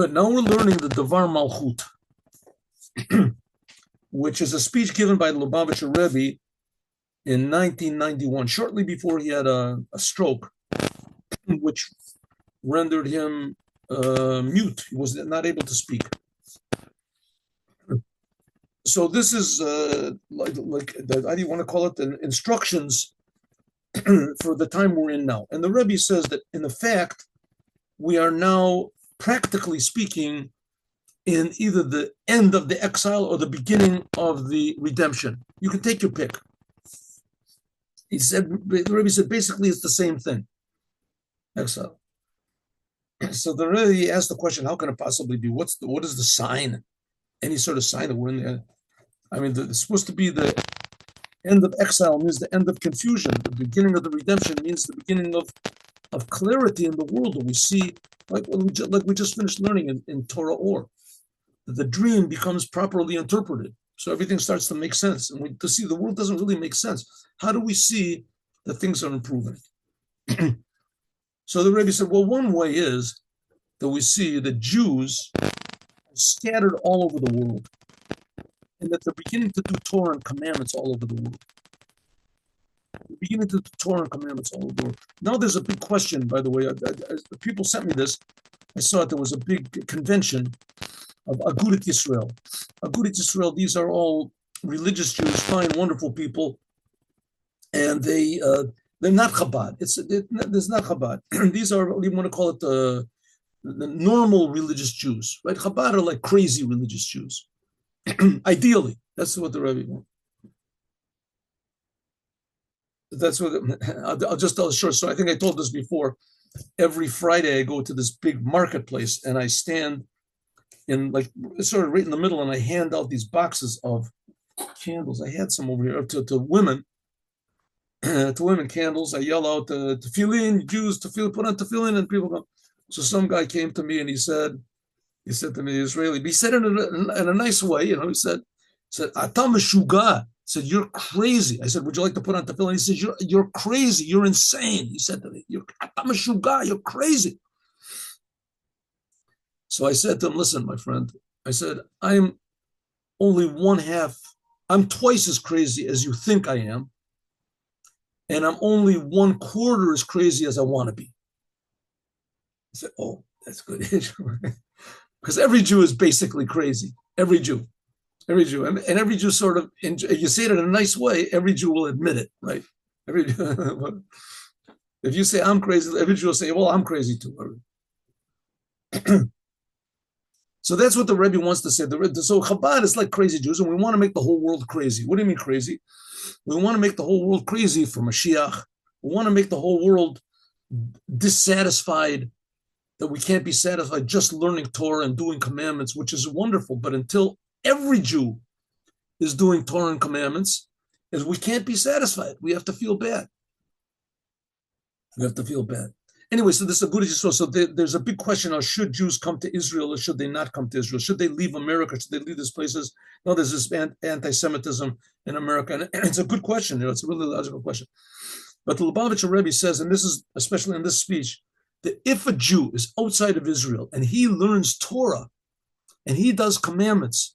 But now we're learning the Dvar Malchut, which is a speech given by the Lubavitcher Rebbe in 1991, shortly before he had a stroke, which rendered him mute. He was not able to speak. So this is like how do you want to call it? The instructions for the time we're in now. And the Rebbe says that in fact, we are now practically speaking in either the end of the exile or the beginning of the redemption. You can take your pick. He said, the Rebbe said, basically it's the same thing. Exile. So the Rebbe asked the question, how can it possibly be? What is the sign? Any sort of sign that we're in there? I mean, it's supposed to be the end of exile means the end of confusion. The beginning of the redemption means the beginning of clarity in the world that we see, like we just finished learning in Torah Or. The dream becomes properly interpreted. So everything starts to make sense. And to see the world doesn't really make sense. How do we see that things are improving? So the Rebbe said, well, one way is that we see that Jews are scattered all over the world and that they're beginning to do Torah and commandments all over the world. They're beginning to do Torah and commandments all over the world. Now there's a big question, by the way. People sent me this. I saw it. There was a big convention of Agudat Yisrael. Agudat Yisrael, these are all religious Jews, fine, wonderful people, and they're not Chabad. There's not Chabad. These are, what do you want to call it, the normal religious Jews, right? Chabad are like crazy religious Jews. Ideally, that's what the Rebbe wants. That's what I'll just tell a short story. I think I told this before. Every Friday, I go to this big marketplace and I stand in like sort of right in the middle, and I hand out these boxes of candles. I had some over here to women, to women candles. I yell out tefillin, Jews, tefillin, put on tefillin, and people go. So some guy came to me and he said to me, Israeli, but he said it in a nice way, he said, Ata meshuga. He said, you're crazy. I said, would you like to put on tefillin? He said, you're crazy. You're insane. He said to me, you're Ata meshuga. You're crazy. So I said to him, listen, my friend, I said, I'm twice as crazy as you think I am, and I'm only 1/4 as crazy as I want to be. I said, oh, that's good. Because every Jew is basically crazy. Every Jew. And every Jew sort of, if you say it in a nice way, every Jew will admit it, right? If you say I'm crazy, every Jew will say, well, I'm crazy too. So that's what the Rebbe wants to say. So Chabad is like crazy Jews, and we want to make the whole world crazy. What do you mean crazy? We want to make the whole world crazy for Moshiach. We want to make the whole world dissatisfied, that we can't be satisfied just learning Torah and doing commandments, which is wonderful. But until every Jew is doing Torah and commandments, we can't be satisfied. We have to feel bad. Anyway, so this is a good issue. So there's a big question now: should Jews come to Israel or should they not come to Israel? Should they leave America? Should they leave these places? No, there's this anti-Semitism in America, and it's a good question. It's a really logical question. But the Lubavitcher Rebbe says, and this is especially in this speech, that if a Jew is outside of Israel and he learns Torah and he does commandments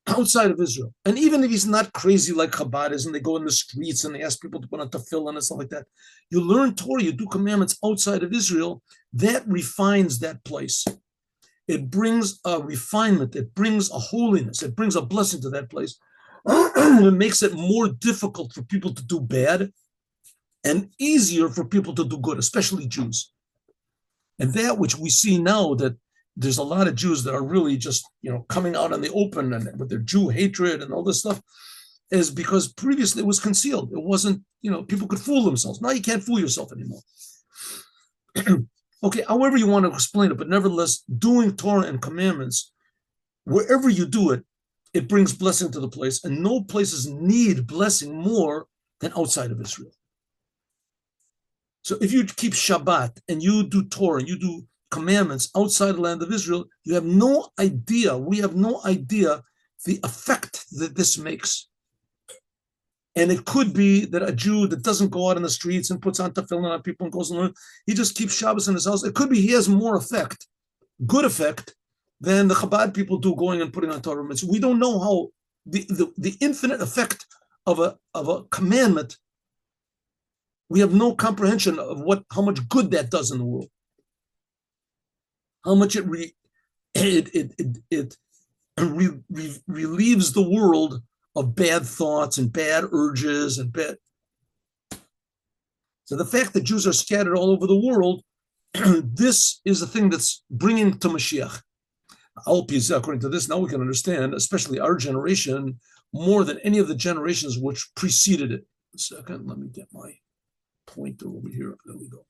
outside of Israel, and even if he's not crazy like Chabad is, and they go in the streets and they ask people to put on tefillin and stuff like that, you learn Torah, you do commandments outside of Israel, that refines that place. It brings a refinement, it brings a holiness, it brings a blessing to that place. It makes it more difficult for people to do bad and easier for people to do good, especially Jews. And that which we see now, that there's a lot of Jews that are really just, coming out in the open and with their Jew hatred and all this stuff, is because previously it was concealed. It wasn't, people could fool themselves. Now you can't fool yourself anymore. Okay, however you want to explain it, but nevertheless, doing Torah and commandments, wherever you do it, it brings blessing to the place, and no places need blessing more than outside of Israel. So if you keep Shabbat and you do Torah and you do commandments outside the land of Israel, we have no idea the effect that this makes. And it could be that a Jew that doesn't go out in the streets and puts on tefillin on people and goes and learns, he just keeps Shabbos in his house. It could be he has more effect good effect than the Chabad people do going and putting on Torah mitzvah. We don't know how the infinite effect of a commandment. We have no comprehension of how much good that does in the world. How much it relieves the world of bad thoughts and bad urges and bad. So the fact that Jews are scattered all over the world, this is the thing that's bringing to Mashiach. According to this, now we can understand, especially our generation, more than any of the generations which preceded it. A second, let me get my pointer over here. There we go.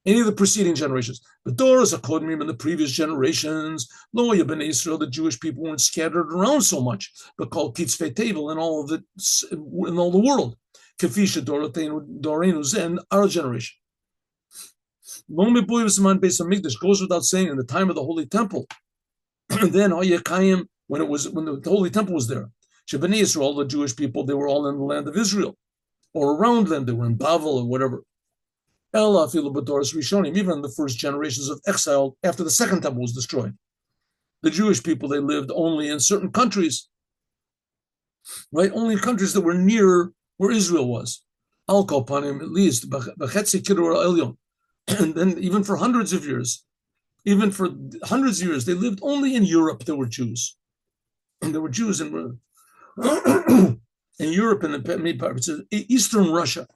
Any of the preceding generations. The Doras Akodim in the previous generations, Lo Bnei Israel, the Jewish people weren't scattered around so much, but called Kitzvei Tevel in all the world. Kefisha Dorenu and our generation. Long Beis Hamikdash goes without saying, in the time of the Holy Temple, and then Hayekayim, when the Holy Temple was there, Shebnei Israel, the Jewish people, they were all in the land of Israel, or around them, they were in Bavel or whatever. Ela Afilu B'Doros Rishonim, even in the first generations of exile after the second temple was destroyed, the Jewish people, they lived only in certain countries, right? Only countries that were near where Israel was. Al Kopanim, at least B'Chetzi Kidur Elyon. And then even for hundreds of years, they lived only in Europe. There were Jews. And there were Jews in Europe and the many parts of Eastern Russia,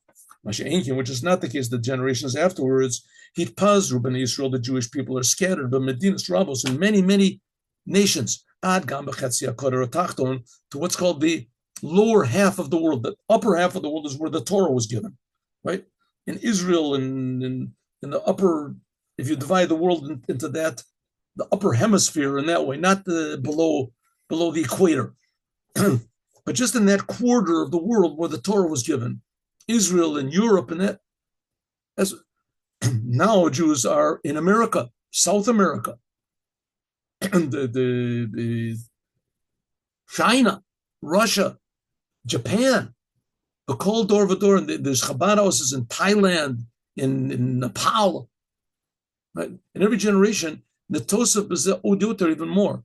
which is not the case the generations afterwards. Hitpaz, Bnei Israel, the Jewish people are scattered, but Medinas Rabos in many, many nations, Ad Gam B'Chetzi HaKoder Tachton, to what's called the lower half of the world. The upper half of the world is where the Torah was given, right? In Israel and in the upper, if you divide the world into that, the upper hemisphere in that way, not the below the equator, but just in that quarter of the world where the Torah was given, Israel and Europe and that. As now Jews are in America, South America, and the China, Russia, Japan, the Kol Dor Vador, and there's Chabad houses in Thailand, in Nepal, right? In every generation, Netosef is Odioter even more.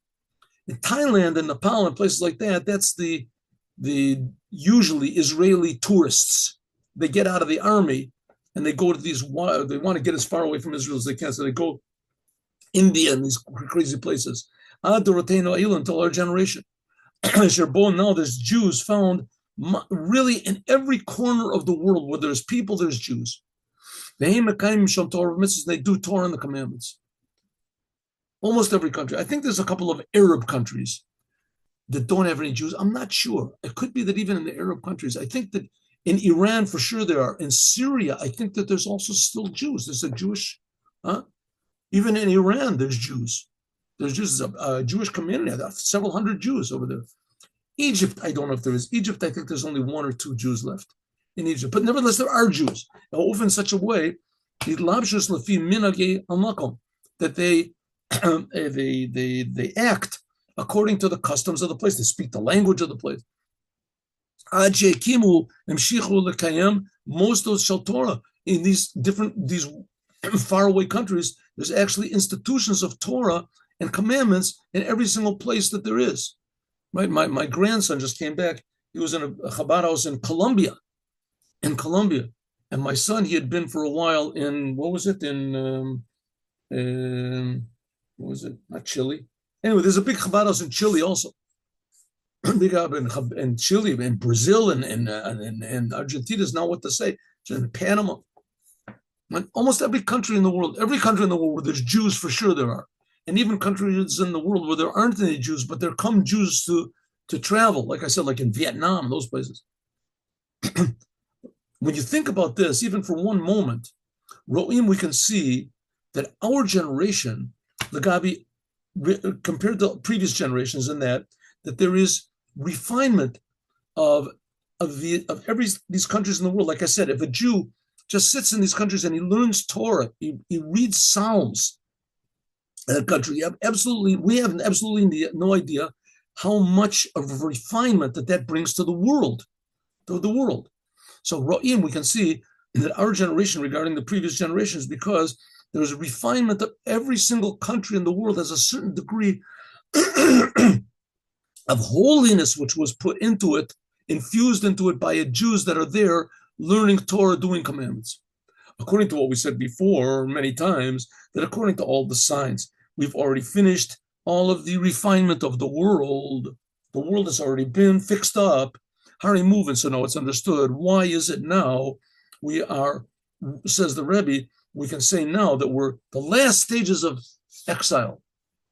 In Thailand and Nepal and places like that, that's the usually Israeli tourists. They get out of the army and they go to they want to get as far away from Israel as they can, so they go India and these crazy places. Until our generation. Now there's Jews found really in every corner of the world where there's people, there's Jews. They do Torah and the commandments. Almost every country. I think there's a couple of Arab countries that don't have any Jews. I'm not sure. It could be that even in the Arab countries, I think that in Iran, for sure there are. In Syria, I think that there's also still Jews. There's a Jewish, even in Iran, there's Jews. There's Jews, a Jewish community. There are several hundred Jews over there. Egypt, I don't know if there is. Egypt, I think there's only 1 or 2 Jews left in Egypt. But nevertheless, there are Jews. Often in such a way, that they act according to the customs of the place. They speak the language of the place. Most of those Torah in these faraway countries, there's actually institutions of Torah and commandments in every single place that there is. Right? My grandson just came back. He was in a Chabad house in Colombia. And my son, he had been for a while in, what was it? Not Chile. Anyway, there's a big Chabad house in Chile also. Big up in Chile, and Brazil, and Argentina is now what to say. So in Panama. And almost every country in the world where there's Jews, for sure there are. And even countries in the world where there aren't any Jews, but there come Jews to travel, like I said, like in Vietnam, those places. When you think about this, even for one moment, Ro'im, we can see that our generation, the Gabi, compared to previous generations in that there is refinement of these countries in the world. Like I said, if a Jew just sits in these countries and he learns Torah, he reads Psalms in a country, we have absolutely no idea how much of refinement that brings to the world. So Ro'im, we can see that our generation regarding the previous generations, because There's a refinement of every single country in the world has a certain degree of holiness which was put into it, infused into it by Jews that are there learning Torah, doing commandments. According to what we said before many times, that according to all the signs, we've already finished all of the refinement of the world. The world has already been fixed up. Harry moving, so now it's understood. Why is it now we are, says the Rebbe, we can say now that we're the last stages of exile.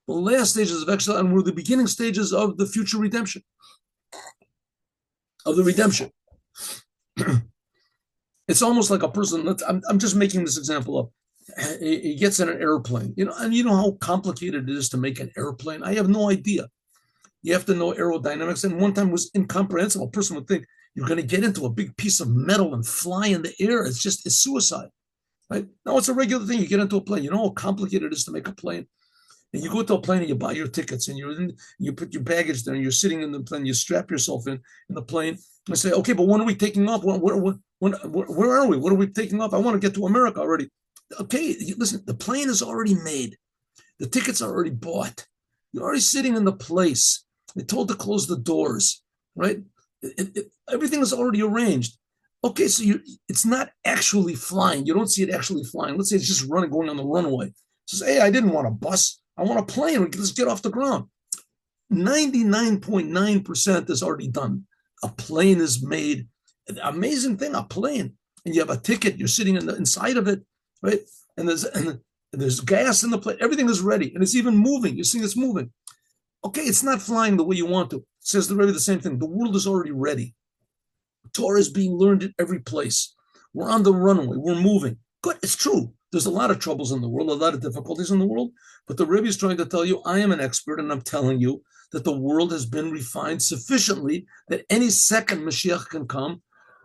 The last stages of exile, and we're the beginning stages of the future redemption. Of the redemption. It's almost like a person, I'm just making this example up. He gets in an airplane, and you know how complicated it is to make an airplane? I have no idea. You have to know aerodynamics. And one time it was incomprehensible. A person would think you're going to get into a big piece of metal and fly in the air. It's suicide, right? Now it's a regular thing. You get into a plane. You know how complicated it is to make a plane? And you go to a plane and you buy your tickets and you put your baggage there and you're sitting in the plane. You strap yourself in the plane and say, okay, but when are we taking off? Where are we? What are we taking off? I want to get to America already. Okay, listen, the plane is already made. The tickets are already bought. You're already sitting in the place. They're told to close the doors, right? Everything is already arranged. Okay, so it's not actually flying. You don't see it actually flying. Let's say it's just going on the runway. It says, hey, I didn't want a bus. I want a plane. Let's get off the ground. 99.9% is already done. A plane is made. Amazing thing, a plane. And you have a ticket. You're sitting inside of it, right? And there's gas in the plane. Everything is ready. And it's even moving. You're seeing it's moving. Okay, it's not flying the way you want to. Says the Rebbe the same thing. The world is already ready. Torah is being learned at every place. We're on the runway. We're moving. Good, it's true. There's a lot of troubles in the world, a lot of difficulties in the world. But the Rebbe is trying to tell you, I am an expert, and I'm telling you that the world has been refined sufficiently that any second Mashiach can come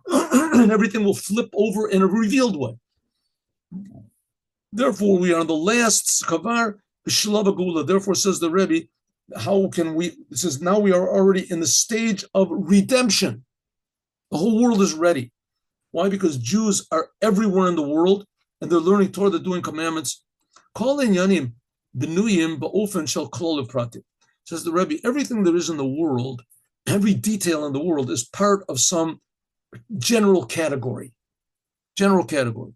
and everything will flip over in a revealed way. Therefore, we are on the last kavar, Shlava Gula. Therefore, says the Rebbe, how can we? It says now we are already in the stage of redemption. The whole world is ready. Why? Because Jews are everywhere in the world, and they're learning Torah, they're doing commandments. Kol inyanim benuyim ba'ofen shel klol pratim. Says the Rebbe, everything there is in the world, every detail in the world is part of some general category. General category.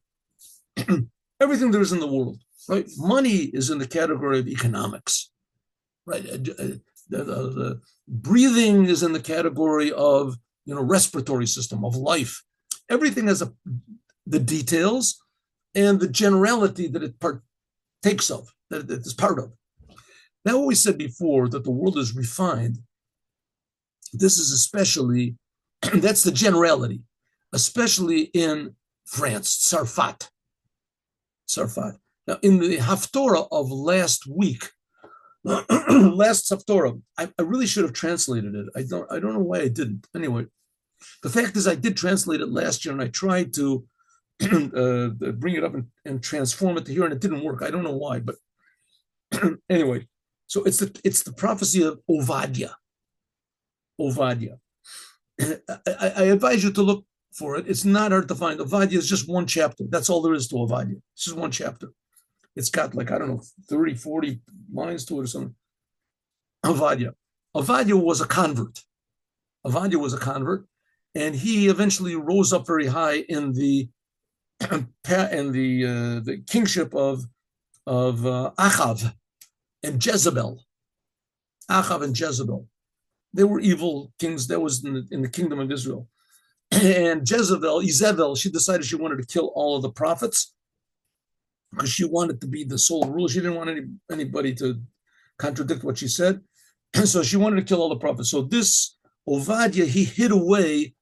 Everything there is in the world, right? Money is in the category of economics. Right, the breathing is in the category of respiratory system of life. Everything has the details and the generality that it partakes of, that it is part of. Now, what we said before that the world is refined. This is especially that's the generality, especially in France, Sarfat. Now, in the Haftorah of last week. Last Haftorah, I really should have translated it. I don't know why I didn't. Anyway, the fact is I did translate it last year, and I tried to bring it up and transform it to here, and it didn't work. I don't know why, but anyway, so it's the prophecy of Ovadiah. I advise you to look for it. It's not hard to find. Ovadiah is just one chapter. That's all there is to Ovadiah. It's just one chapter. It's got 30, 40 lines to it or something. Ovadiah was a convert. And he eventually rose up very high in the kingship of Achav and Jezebel. They were evil kings. That was in the kingdom of Israel. And Jezebel, she decided she wanted to kill all of the prophets, because she wanted to be the sole ruler. She didn't want anybody to contradict what she said. And so she wanted to kill all the prophets. So this Ovadiah, he hid away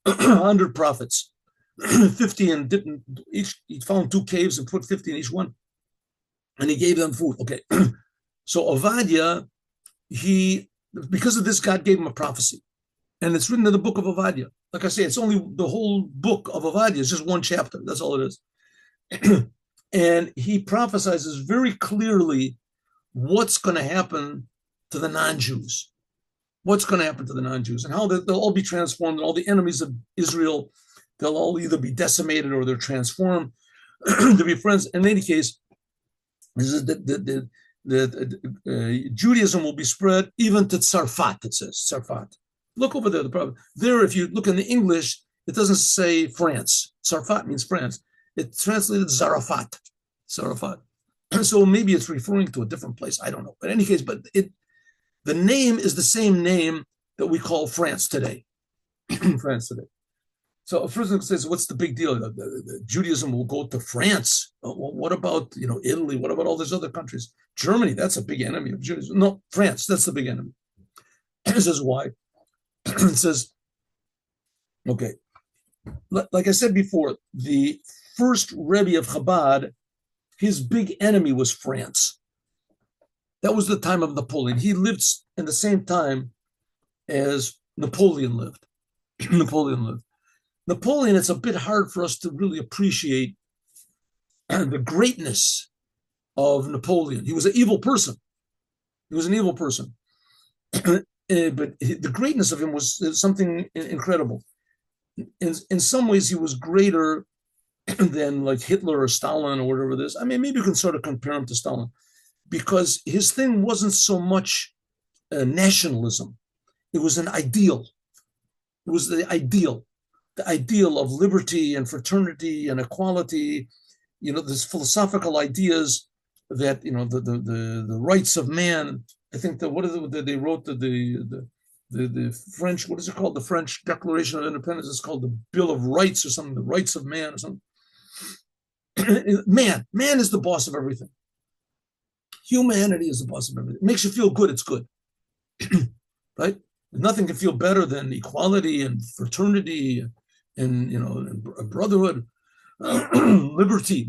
100 prophets, 50, and he found 2 caves and put 50 in each one. And he gave them food. Okay. So Ovadiah, because of this, God gave him a prophecy. And it's written in the book of Ovadiah. Like I say, it's only the whole book of Ovadiah is just one chapter. That's all it is. And he prophesizes very clearly what's going to happen to the non-Jews. What's going to happen to the non-Jews and how they'll all be transformed, and all the enemies of Israel, they'll all either be decimated or they're transformed to be friends. In any case, This is Judaism will be spread even to Tzarfat, it says, Tzarfat. Look over there. The problem there, if you look in the English, it doesn't say France. Tzarfat means France. It's translated Zarafat. Zarafat. So maybe it's referring to a different place. I don't know. But in any case, the name is the same name that we call France today. France today. So a person says, what's the big deal? Judaism will go to France. Well, what about, Italy? What about all these other countries? Germany, that's a big enemy of Judaism. No, France, that's the big enemy. It says, why? It says, okay, like I said before, the first Rebbe of Chabad, his big enemy was France. That was the time of Napoleon. He lived in the same time as Napoleon lived. Napoleon, it's a bit hard for us to really appreciate the greatness of Napoleon. He was an evil person. But the greatness of him was something incredible. In some ways, he was greater than like Hitler or Stalin or whatever it is. I mean, maybe you can sort of compare him to Stalin, because his thing wasn't so much nationalism. It was an ideal. It was the ideal of liberty and fraternity and equality, this philosophical ideas that, the rights of man. I think that they wrote the French, what is it called? The French Declaration of Independence is called the Bill of Rights or something, the rights of man or something. Man is the boss of everything. Humanity is the boss of everything. It makes you feel good, it's good. Right? Nothing can feel better than equality and fraternity and brotherhood, liberty.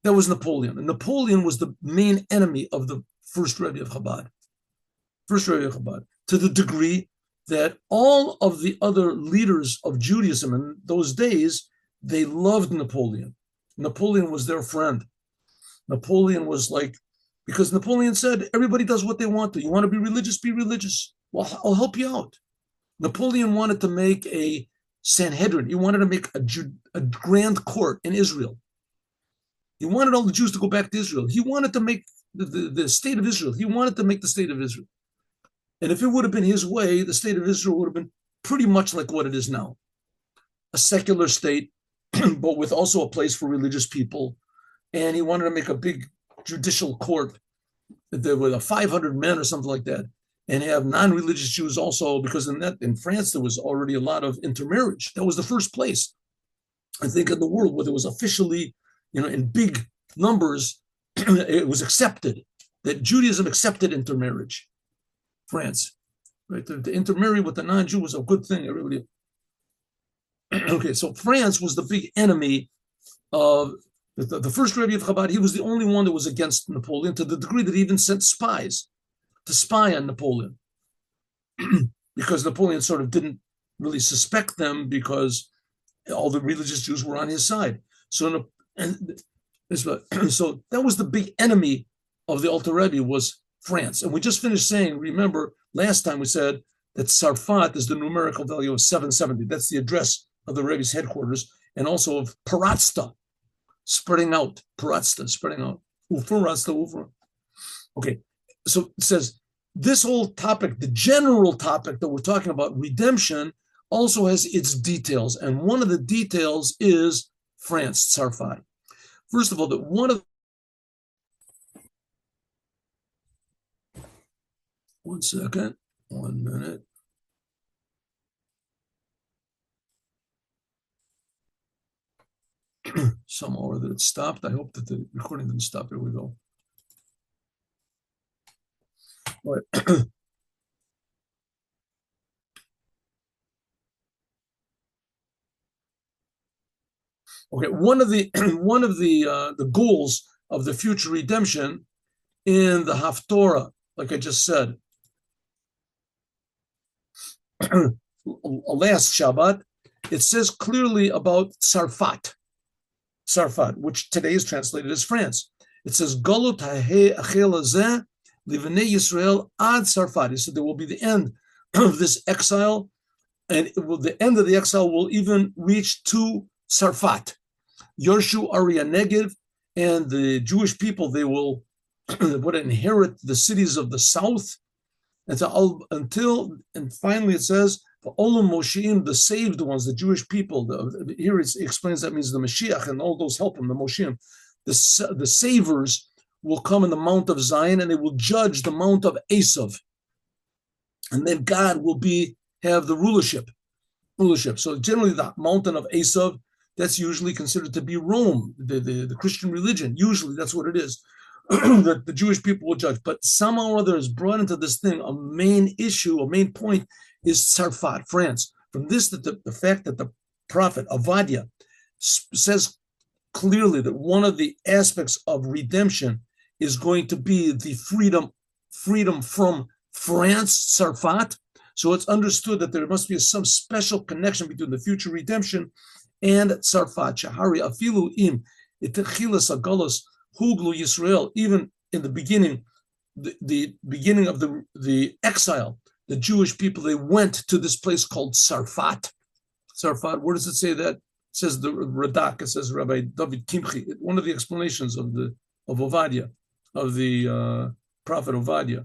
That was Napoleon. And Napoleon was the main enemy of the first Rebbe of Chabad. To the degree that all of the other leaders of Judaism in those days, they loved Napoleon. Napoleon was their friend. Napoleon was because Napoleon said, everybody does what they want to. You want to be religious? Be religious. Well, I'll help you out. Napoleon wanted to make a Sanhedrin. He wanted to make a grand court in Israel. He wanted all the Jews to go back to Israel. He wanted to make the state of Israel. He wanted to make the state of Israel. And if it would have been his way, the state of Israel would have been pretty much like what it is now. A secular state, but with also a place for religious people. And he wanted to make a big judicial court with 500 men or something like that, and have non-religious Jews also, because in France there was already a lot of intermarriage. That was the first place, I think, in the world where there was officially, in big numbers, it was accepted that Judaism accepted intermarriage. France, right? To intermarry with the non-Jew was a good thing. Everybody. Okay, so France was the big enemy of the first Rebbe of Chabad. He was the only one that was against Napoleon, to the degree that he even sent spies to spy on Napoleon, because Napoleon sort of didn't really suspect them, because all the religious Jews were on his side. So that was the big enemy of the Alter Rebbe, was France. And we just finished saying, remember, last time we said that Tzarfat is the numerical value of 770. That's the address of the Rebbe's headquarters, and also of Paratsta, spreading out. Paratsta, spreading out. Ufa. Okay, so it says this whole topic, the general topic that we're talking about, redemption, also has its details. And one of the details is France, Tzarfat. First of all, one second, 1 minute. Somehow or other it stopped. I hope that the recording didn't stop. Here we go. All right. Okay, one of the goals of the future redemption in the Haftorah, like I just said, last Shabbat, it says clearly about Tzarfat, which today is translated as France. It says Galut ha'he achel hazeh livnei Yisrael ad Tzarfat. So there will be the end of this exile, and the end of the exile will even reach to Tzarfat. Yorshu Arya Negev, and the Jewish people, they will would inherit the cities of the south, and and finally it says the Olam Moshiim, the saved ones, the Jewish people. Here it explains that means the Mashiach and all those help him, the Moshiim, the savers will come in the Mount of Zion, and they will judge the Mount of Esav, and then God will have the rulership. So generally, the mountain of Esav, that's usually considered to be Rome, the Christian religion. Usually, that's what it is. That the Jewish people will judge. But somehow or other is brought into this thing, a main issue, a main point is Tzarfat, France. From this, the fact that the prophet Ovadiah says clearly that one of the aspects of redemption is going to be the freedom from France, Tzarfat. So it's understood that there must be some special connection between the future redemption and Tzarfat. Shahari afilu im itechilas agalus huglu Yisrael. Even in the beginning, the beginning of the exile, the Jewish people, they went to this place called Tzarfat. Tzarfat, where does it say that? It says the Radak, it says Rabbi David Kimchi, one of the explanations of Ovadiah, of the prophet Ovadiah.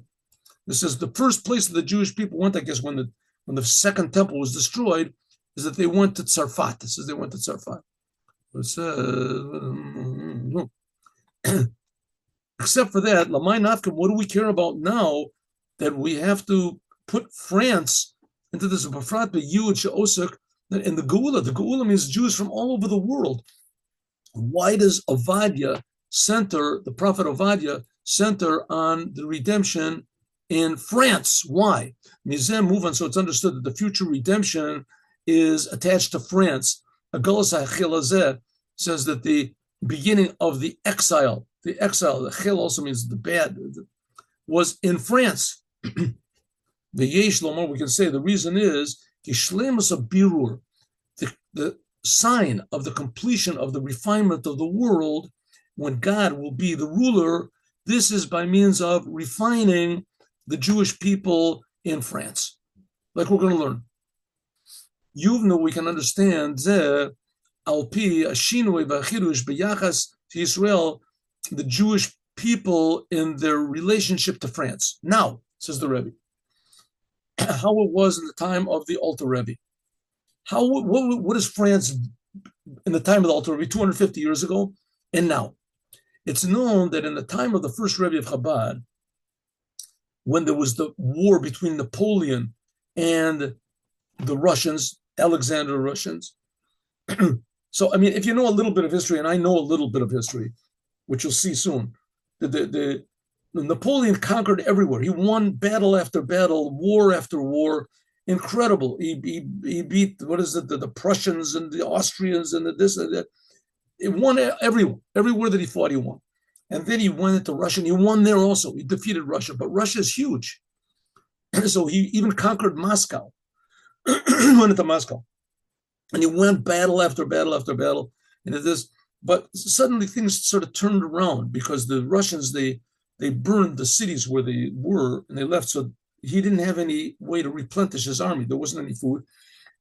This is the first place that the Jewish people went, I guess, when the second temple was destroyed, is that they went to Tzarfat. It says they went to Tzarfat. It says, except for that, Lamai Nafkim, what do we care about now that we have to put France into this Bafrat Yud She'osek and the Geula? The Geula means Jews from all over the world. Why does the prophet Ovadiah, center on the redemption in France? Why? Mizem move on, so it's understood that the future redemption is attached to France. Agolas HaChilazeh says that the beginning of the exile, the Chil also means the bad, was in France. The Yesh Lomar, we can say the reason is Kishlemus Birur, the sign of the completion of the refinement of the world, when God will be the ruler. This is by means of refining the Jewish people in France, like we're going to learn. Yuvnu, we can understand Alpi Ashinui Vachirush B'Yachas to Israel, the Jewish people in their relationship to France. Now, says the Rebbe, how it was in the time of the Alter Rebbe. What is France in the time of the Alter Rebbe 250 years ago and now? It's known that in the time of the first Rebbe of Chabad, when there was the war between Napoleon and the Russians, Alexander Russians. So, I mean, if you know a little bit of history, and I know a little bit of history, which you'll see soon, the Napoleon conquered everywhere. He won battle after battle, war after war. Incredible. He beat, the Prussians and the Austrians and this and that. He won everywhere that he fought, he won. And then he went into Russia, and he won there also. He defeated Russia, but Russia is huge. So he even conquered Moscow. He went into Moscow. And he went battle after battle after battle. But suddenly things sort of turned around because the Russians, they burned the cities where they were, and they left. So he didn't have any way to replenish his army. There wasn't any food.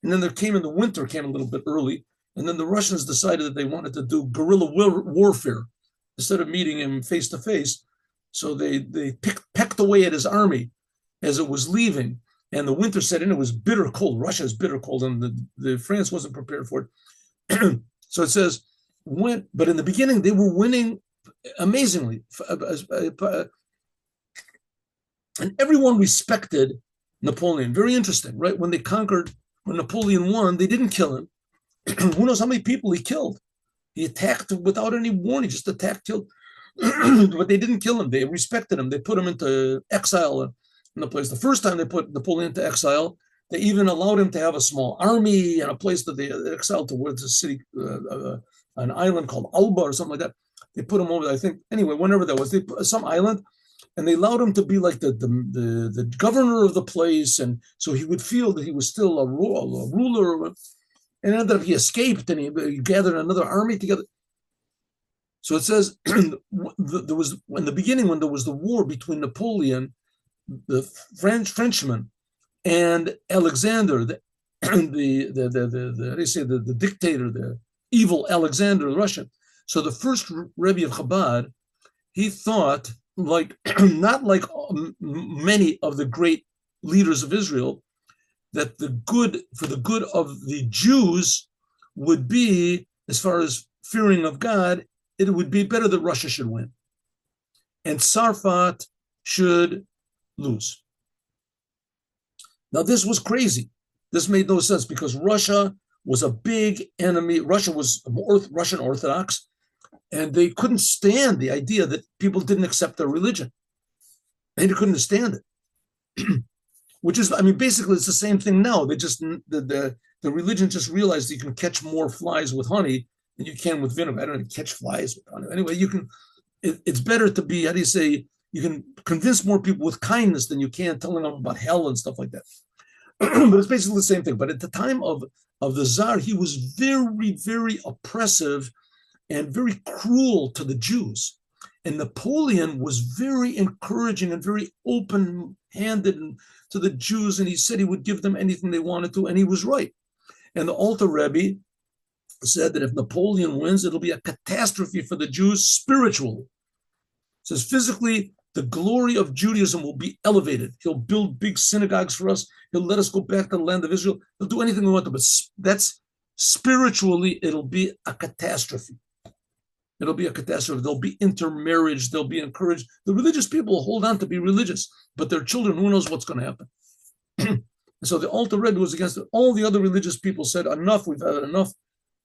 And then the winter came a little bit early. And then the Russians decided that they wanted to do guerrilla warfare instead of meeting him face to face. So they pecked away at his army as it was leaving. And the winter set in. It was bitter cold. Russia is bitter cold, and the France wasn't prepared for it. So it says, but in the beginning, they were winning amazingly. And everyone respected Napoleon. Very interesting, right? When Napoleon won, they didn't kill him. Who knows how many people he killed? He attacked without any warning, just killed. But they didn't kill him. They respected him. They put him into exile in the place. The first time they put Napoleon into exile, they even allowed him to have a small army and a place that they exiled towards a city, an island called Alba or something like that. They put him over, I think, anyway, whenever that was, some island, and they allowed him to be like the governor of the place, and so he would feel that he was still a ruler. And ended up he escaped, and he gathered another army together. So it says there was in the beginning, when there was the war between Napoleon, the Frenchman, and Alexander, the dictator, the evil Alexander, the Russian. So the first Rebbe of Chabad, he thought like not like many of the great leaders of Israel, that the good of the Jews would be, as far as fearing of God, it would be better that Russia should win and Sarfat should lose. Now this was crazy. This made no sense because Russia was a big enemy. Russia was Russian Orthodox, and they couldn't stand the idea that people didn't accept their religion. They couldn't stand it. Which is, I mean, basically it's the same thing now. They just, the religion just realized you can catch more flies with honey than you can with vinegar. I don't know, catch flies with honey. Anyway, you can, it's better to be, how do you say, you can convince more people with kindness than you can telling them about hell and stuff like that. But it's basically the same thing. But at the time of the Tsar, he was very, very oppressive and very cruel to the Jews. And Napoleon was very encouraging and very open-handed to the Jews, and he said he would give them anything they wanted to, and he was right. And the Alter Rebbe said that if Napoleon wins, it'll be a catastrophe for the Jews spiritually. It says physically, the glory of Judaism will be elevated. He'll build big synagogues for us. He'll let us go back to the land of Israel. He'll do anything we want to, but that's spiritually, it'll be a catastrophe. It'll be a catastrophe. There'll be intermarriage. They'll be encouraged. The religious people will hold on to be religious, but their children, who knows what's going to happen? So the Alter Rebbe was against it. All the other religious people said, enough, we've had enough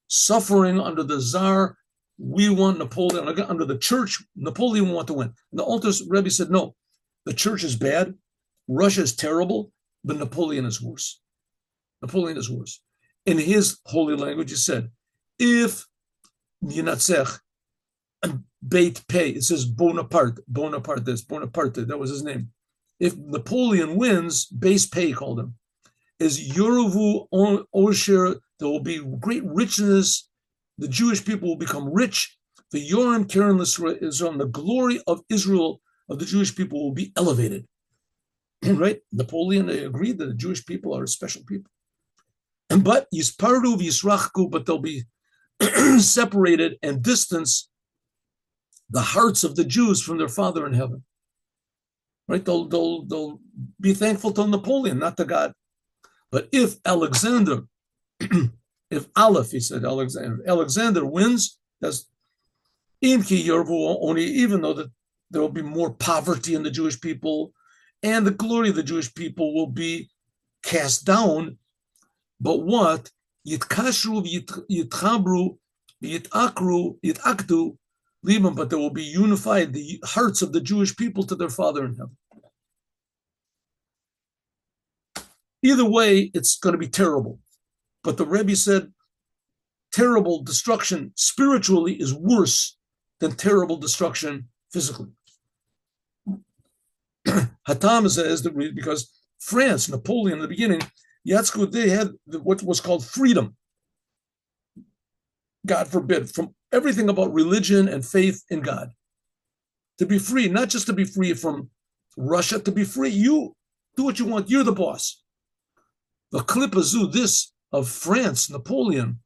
suffering under the Tsar. We want Napoleon. Under the church, Napoleon want to win. And the Alter Rebbe said, no, the church is bad. Russia is terrible, but Napoleon is worse. Napoleon is worse. In his holy language, he said, if Yinatzech, Beit Pei, it says Bonaparte, that was his name. If Napoleon wins, Base Pei called him, is Yoruvu Osher, there will be great richness, the Jewish people will become rich, the Yoram Karen Israel, the glory of Israel, of the Jewish people will be elevated. Right? Napoleon agreed that the Jewish people are a special people. But Yisparu Yisrachku, but they'll be separated and distanced the hearts of the Jews from their Father in heaven. Right? They'll be thankful to Napoleon, not to God. But if Alexander, if Aleph, he said Alexander wins, that's Imki Yervu, only even though that there will be more poverty in the Jewish people, and the glory of the Jewish people will be cast down. But what? Yitkashru, Yitchabru, Yitakru, Yitakdu, Liban, but there will be unified the hearts of the Jewish people to their Father in heaven. Either way, it's going to be terrible. But the Rebbe said terrible destruction spiritually is worse than terrible destruction physically. Hatam says that because France, Napoleon in the beginning, Yatsku, they had what was called freedom. God forbid, from everything about religion and faith in God. To be free, not just to be free from Russia, to be free. You do what you want. You're the boss. The Klipazu, this of France, Napoleon,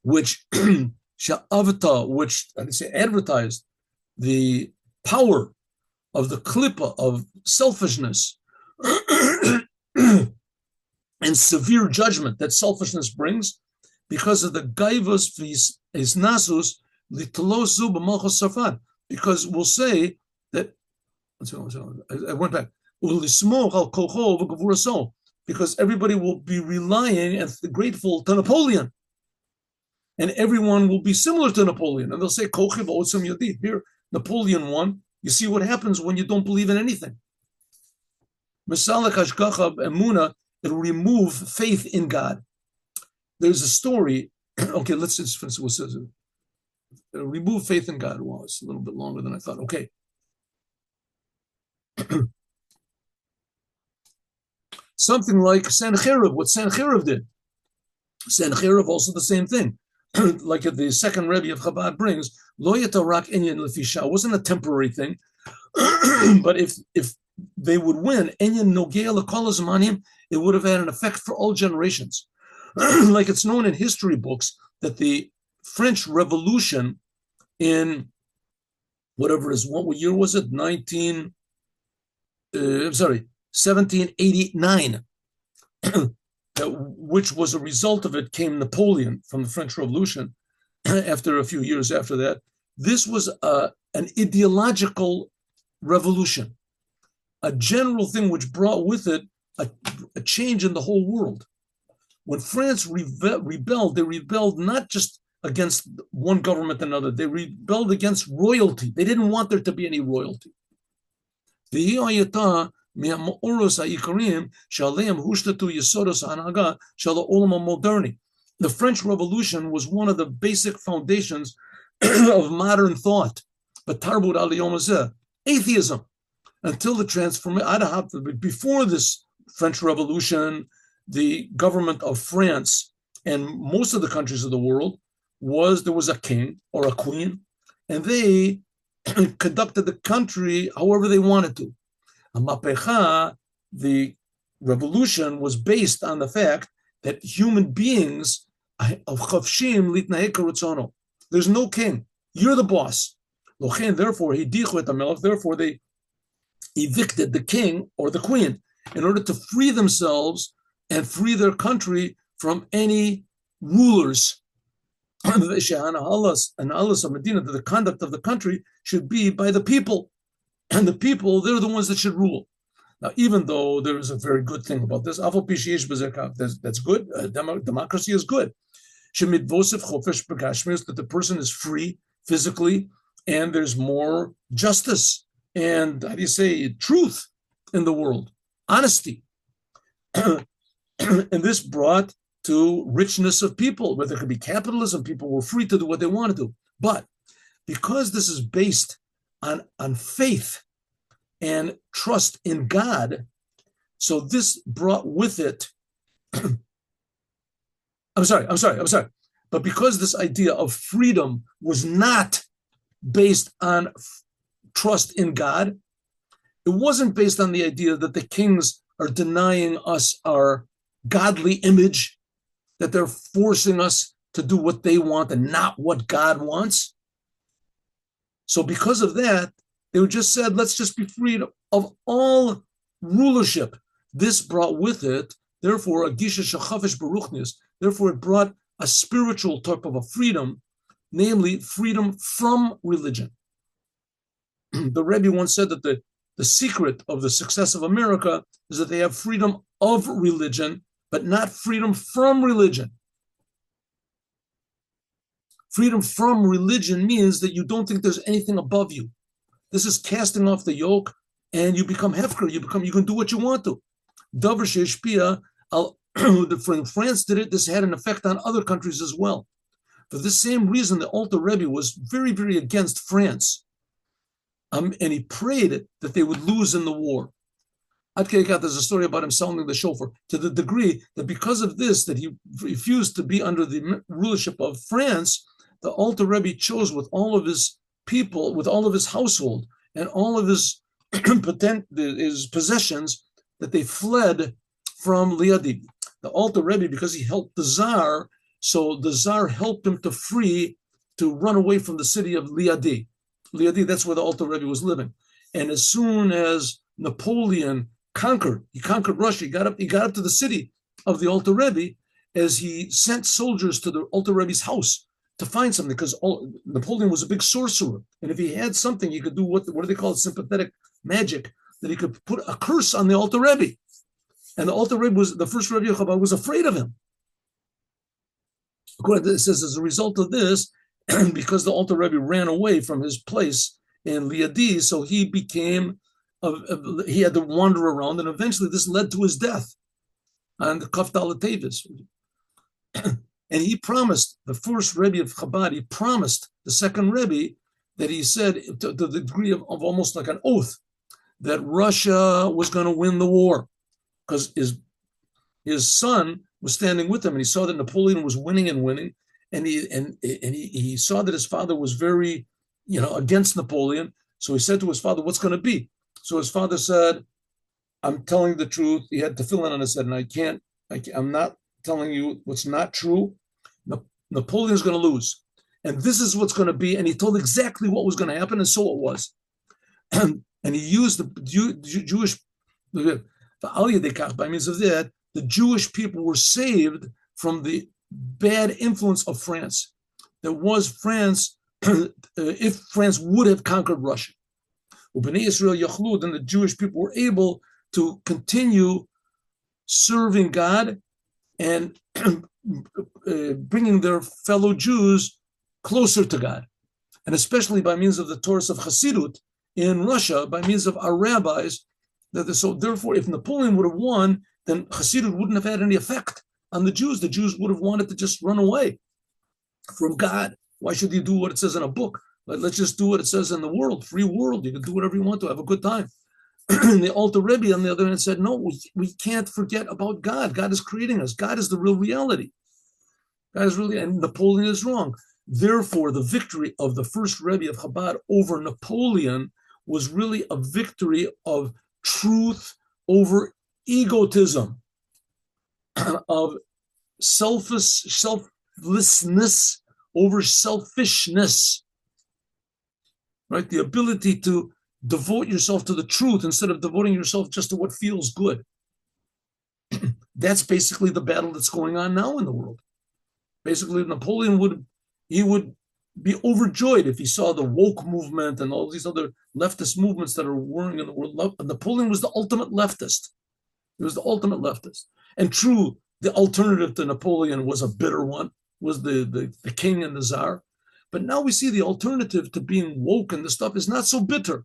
which which advertised the power of the Klippa of selfishness and severe judgment that selfishness brings, because of the gaivos isnasus litlosu b'malchus Sarfat. Because we'll say that I went back. Because everybody will be relying and grateful to Napoleon, and everyone will be similar to Napoleon, and they'll say kochiv otzim yadi. Here, Napoleon won. You see what happens when you don't believe in anything. Misalach hashgacha emuna, it'll remove faith in God. There's a story. Okay, let's just finish what it says. It'll remove faith in God. Well, it's a little bit longer than I thought. Okay. Something like Sancherib, what Sancherib did. Sancherib also the same thing. Like the second Rebbe of Chabad brings, Lo yatarak enyan lefisha, wasn't a temporary thing. But if they would win, enyan nogea l'kol zamanim, it would have had an effect for all generations. Like it's known in history books that the French Revolution in whatever it is, what year was it? 1789, which was a result of it came Napoleon from the French Revolution. After a few years after that, this was an ideological revolution, a general thing which brought with it a change in the whole world. When France rebelled, they rebelled not just against one government and another, they rebelled against royalty. They didn't want there to be any royalty. The French Revolution was one of the basic foundations of modern thought, but atheism, until the transformation. Before this French Revolution, the government of France and most of the countries of the world there was a king or a queen, and they conducted the country however they wanted to. The revolution was based on the fact that human beings, there's no king, you're the boss. Therefore, they evicted the king or the queen in order to free themselves and free their country from any rulers. The conduct of the country should be by the people, and the people, they're the ones that should rule. Now, even though there is a very good thing about this, that's good. Democracy is good. That the person is free physically, and there's more justice and, how do you say, truth in the world, honesty. And this brought to richness of people, where there could be capitalism, people were free to do what they wanted to. But because this is based on faith and trust in God, so this brought with it, I'm sorry. But because this idea of freedom was not based on trust in God, it wasn't based on the idea that the kings are denying us our godly image, that they're forcing us to do what they want and not what God wants. So because of that, they just said, let's just be freed of all rulership. This brought with it, therefore, a gisha shachafish baruchnius. Therefore, it brought a spiritual type of a freedom, namely freedom from religion. The Rebbe once said that the secret of the success of America is that they have freedom of religion, but not freedom from religion. Freedom from religion means that you don't think there's anything above you. This is casting off the yoke, and you become hefker. You can do what you want to. Davar she'ishpia, France did it. This had an effect on other countries as well. For this same reason, the Alter Rebbe was very, very against France. And he prayed that they would lose in the war. There's a story about him sounding the shofar, to the degree that because of this, that he refused to be under the rulership of France, the Alter Rebbe chose with all of his people, with all of his household, and all of his possessions, that they fled from Liadi. The Alter Rebbe, because he helped the Tsar, so the Tsar helped him to run away from the city of Liadi. Liadi, that's where the Alter Rebbe was living. And as soon as Napoleon conquered Russia, he got up to the city of the Alter Rebbe, as he sent soldiers to the Alter Rebbe's house to find something, because Napoleon was a big sorcerer. And if he had something, he could do what do they call it, sympathetic magic, that he could put a curse on the Alter Rebbe. And the Alter Rebbe the first Rebbe Chabad was afraid of him. According to this, it says, as a result of this, because the Alter Rebbe ran away from his place in Liadi, so he he had to wander around, and eventually this led to his death on the Kafdal Tevis. And he promised, the first Rebbe of Chabad, he promised the second Rebbe that he said, to the degree of almost like an oath, that Russia was going to win the war, because his son was standing with him, and he saw that Napoleon was winning, and he saw that his father was very, against Napoleon. So he said to his father, "What's going to be?" So his father said, "I'm telling the truth." He had tefillin on his head, and I'm not telling you what's not true. Napoleon's going to lose. and this is what's going to be. And he told exactly what was going to happen, and so it was. And he used the Jewish, by means of that, the Jewish people were saved from the bad influence of France. There was France, if France would have conquered Russia. Bnei Israel Yachlud, and the Jewish people were able to continue serving God and bringing their fellow Jews closer to God. And especially by means of the Torah of Hasidut in Russia, by means of our rabbis. So therefore, if Napoleon would have won, then Hasidut wouldn't have had any effect on the Jews. The Jews would have wanted to just run away from God. Why should you do what it says in a book? Let's just do what it says in the world, free world. You can do whatever you want to, have a good time. The Alter Rebbe, on the other hand, said, no, we can't forget about God. God is creating us. God is the real reality. God is really, and Napoleon is wrong. Therefore, the victory of the first Rebbe of Chabad over Napoleon was really a victory of truth over egotism, of selflessness over selfishness, right? The ability to devote yourself to the truth instead of devoting yourself just to what feels good. That's basically the battle that's going on now in the world. Basically, Napoleon would be overjoyed if he saw the woke movement and all these other leftist movements that are whirring in the world. Napoleon was the ultimate leftist. He was the ultimate leftist. And true, the alternative to Napoleon was a bitter one, was the king and the czar. But now we see the alternative to being woke and the stuff is not so bitter.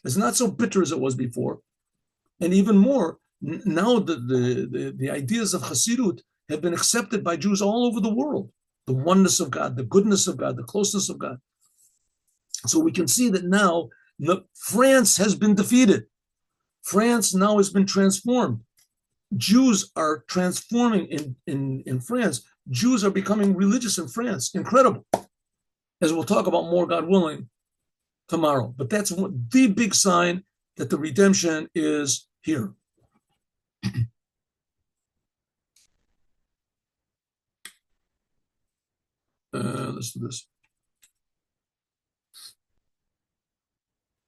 It's not so bitter as it was before. And even more, now the ideas of Hasidut have been accepted by Jews all over the world. The oneness of God, the goodness of God, the closeness of God. So we can see that now France has been defeated. France now has been transformed. Jews are transforming in France. Jews are becoming religious in France. Incredible. As we'll talk about more, God willing, tomorrow. But that's the big sign that the redemption is here. Let's do this.